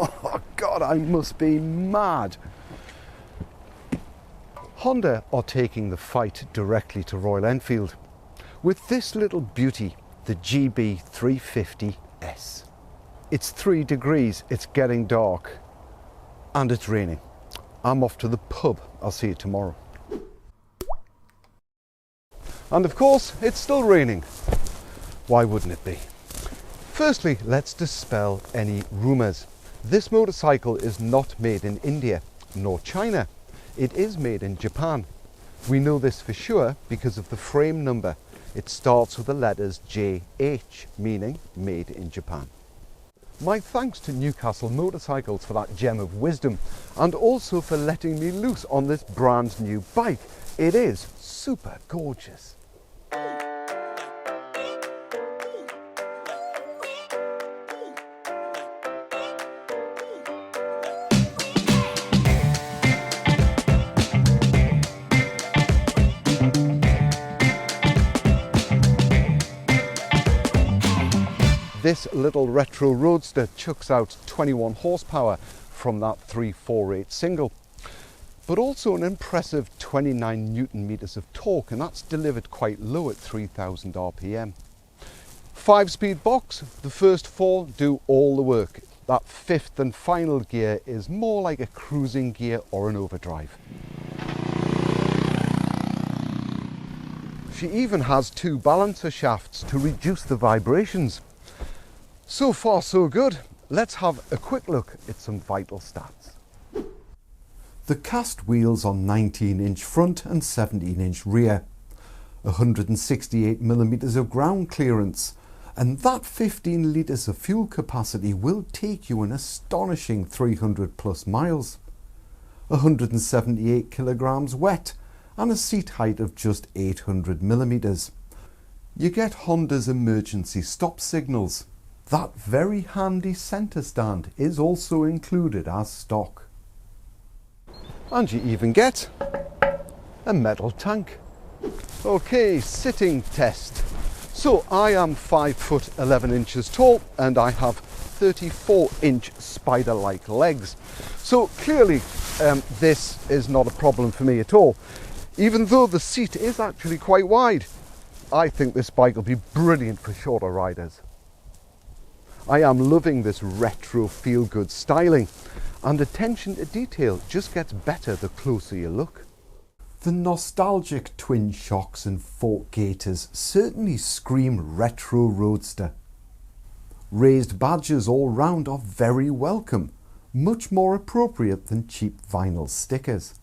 Oh God, I must be mad. Honda are taking the fight directly to Royal Enfield with this little beauty, the GB350S. It's 3 degrees, it's getting dark, and it's raining. I'm off to the pub. I'll see you tomorrow. And of course, it's still raining. Why wouldn't it be? Firstly, let's dispel any rumours. This motorcycle is not made in India nor China. It is made in Japan. We know this for sure because of the frame number. It starts with the letters JH, meaning made in Japan. My thanks to Newcastle Motorcycles for that gem of wisdom, and also for letting me loose on this brand new bike. It is super gorgeous. This little retro roadster chucks out 21 horsepower from that 348 single, but also an impressive 29 newton meters of torque, and that's delivered quite low at 3000 RPM. 5-speed box, the first 4 do all the work. That 5th and final gear is more like a cruising gear or an overdrive. She even has 2 balancer shafts to reduce the vibrations. So far so good. Let's have a quick look at some vital stats. The cast wheels on 19-inch front and 17-inch rear, 168 millimeters of ground clearance, and that 15 litres of fuel capacity will take you an astonishing 300 plus miles, 178 kilograms wet, and a seat height of just 800 millimeters. You get Honda's emergency stop signals. That very handy centre stand is also included as stock. And you even get a metal tank. Okay, sitting test. So I am 5 foot 11 inches tall and I have 34-inch spider-like legs. So clearly this is not a problem for me at all. Even though the seat is actually quite wide, I think this bike will be brilliant for shorter riders. I am loving this retro feel-good styling, and attention to detail just gets better the closer you look. The nostalgic twin shocks and fork gaiters certainly scream retro roadster. Raised badges all round are very welcome, much more appropriate than cheap vinyl stickers.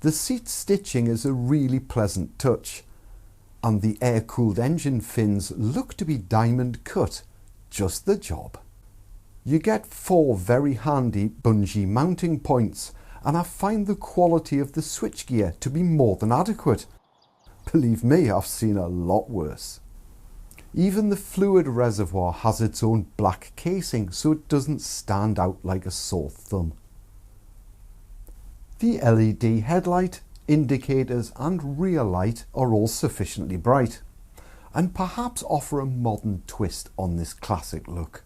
The seat stitching is a really pleasant touch, and the air-cooled engine fins look to be diamond cut. Just the job. You get 4 very handy bungee mounting points, and I find the quality of the switchgear to be more than adequate. Believe me, I've seen a lot worse. Even the fluid reservoir has its own black casing so it doesn't stand out like a sore thumb. The LED headlight, indicators and rear light are all sufficiently bright, and perhaps offer a modern twist on this classic look.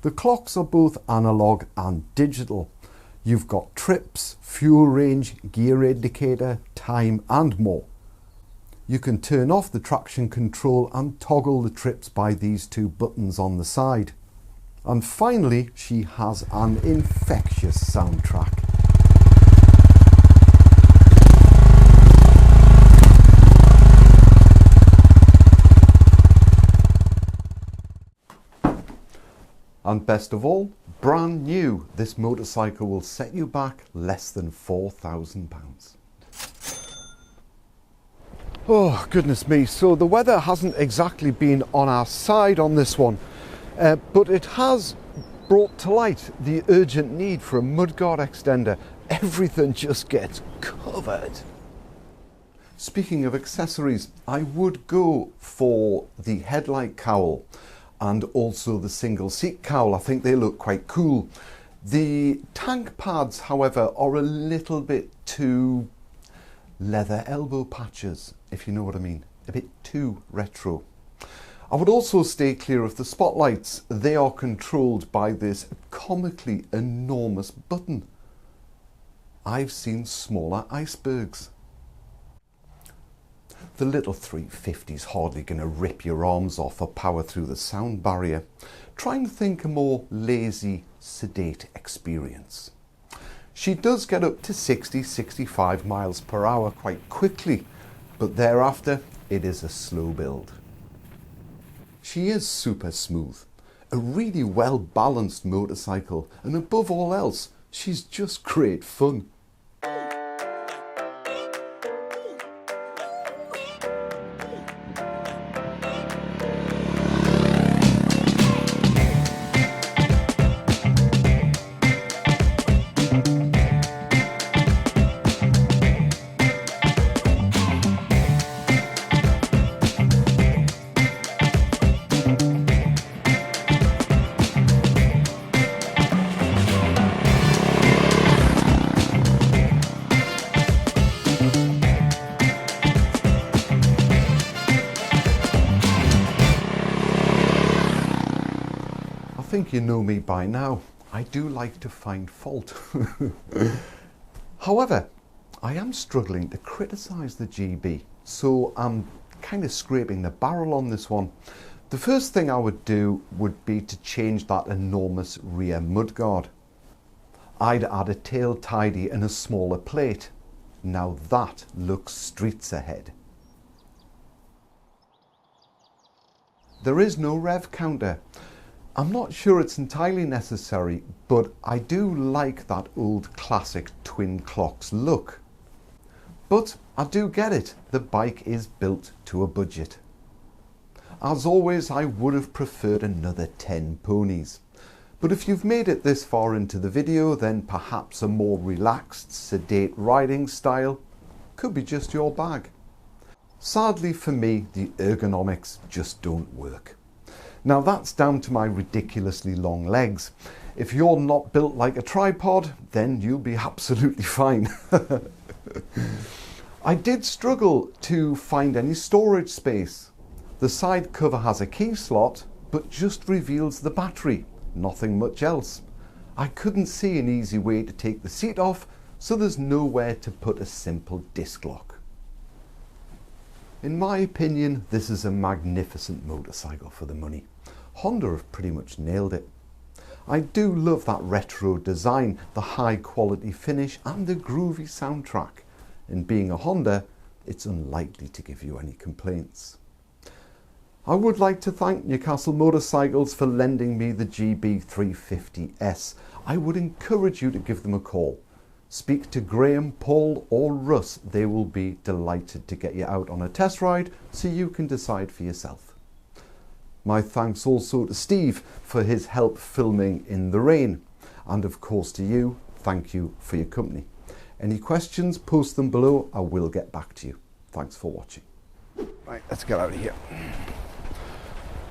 The clocks are both analog and digital. You've got trips, fuel range, gear indicator, time and more. You can turn off the traction control and toggle the trips by these 2 buttons on the side. And finally, she has an infectious soundtrack. And best of all, brand new, this motorcycle will set you back less than £4,000. Oh, goodness me. So the weather hasn't exactly been on our side on this one, but it has brought to light the urgent need for a mudguard extender. Everything just gets covered. Speaking of accessories, I would go for the headlight cowl and also the single seat cowl. I think they look quite cool. The tank pads, however, are a little bit too leather elbow patches, if you know what I mean. A bit too retro. I would also stay clear of the spotlights. They are controlled by this comically enormous button. I've seen smaller icebergs. The little 350's hardly going to rip your arms off or power through the sound barrier. Try and think a more lazy, sedate experience. She does get up to 60-65 miles per hour quite quickly, but thereafter it is a slow build. She is super smooth, a really well balanced motorcycle, and above all else, she's just great fun. I think you know me by now. I do like to find fault. However, I am struggling to criticise the GB, so I'm kind of scraping the barrel on this one. The first thing I would do would be to change that enormous rear mudguard. I'd add a tail tidy and a smaller plate. Now that looks streets ahead. There is no rev counter. I'm not sure it's entirely necessary, but I do like that old classic twin clocks look. But I do get it, the bike is built to a budget. As always, I would have preferred another 10 ponies. But if you've made it this far into the video, then perhaps a more relaxed, sedate riding style could be just your bag. Sadly for me, the ergonomics just don't work. Now that's down to my ridiculously long legs. If you're not built like a tripod, then you'll be absolutely fine. I did struggle to find any storage space. The side cover has a key slot, but just reveals the battery, nothing much else. I couldn't see an easy way to take the seat off, so there's nowhere to put a simple disc lock. In my opinion, this is a magnificent motorcycle for the money. Honda have pretty much nailed it. I do love that retro design, the high quality finish and the groovy soundtrack. And being a Honda, it's unlikely to give you any complaints. I would like to thank Newcastle Motorcycles for lending me the GB350S. I would encourage you to give them a call. Speak to Graeme, Paul or Russ. They will be delighted to get you out on a test ride so you can decide for yourself. My thanks also to Steve for his help filming in the rain. And of course to you, thank you for your company. Any questions, post them below. I will get back to you. Thanks for watching. Right, let's get out of here.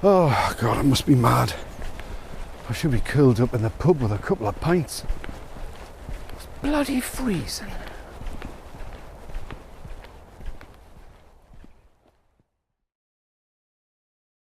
Oh God, I must be mad. I should be curled up in the pub with a couple of pints. It's bloody freezing.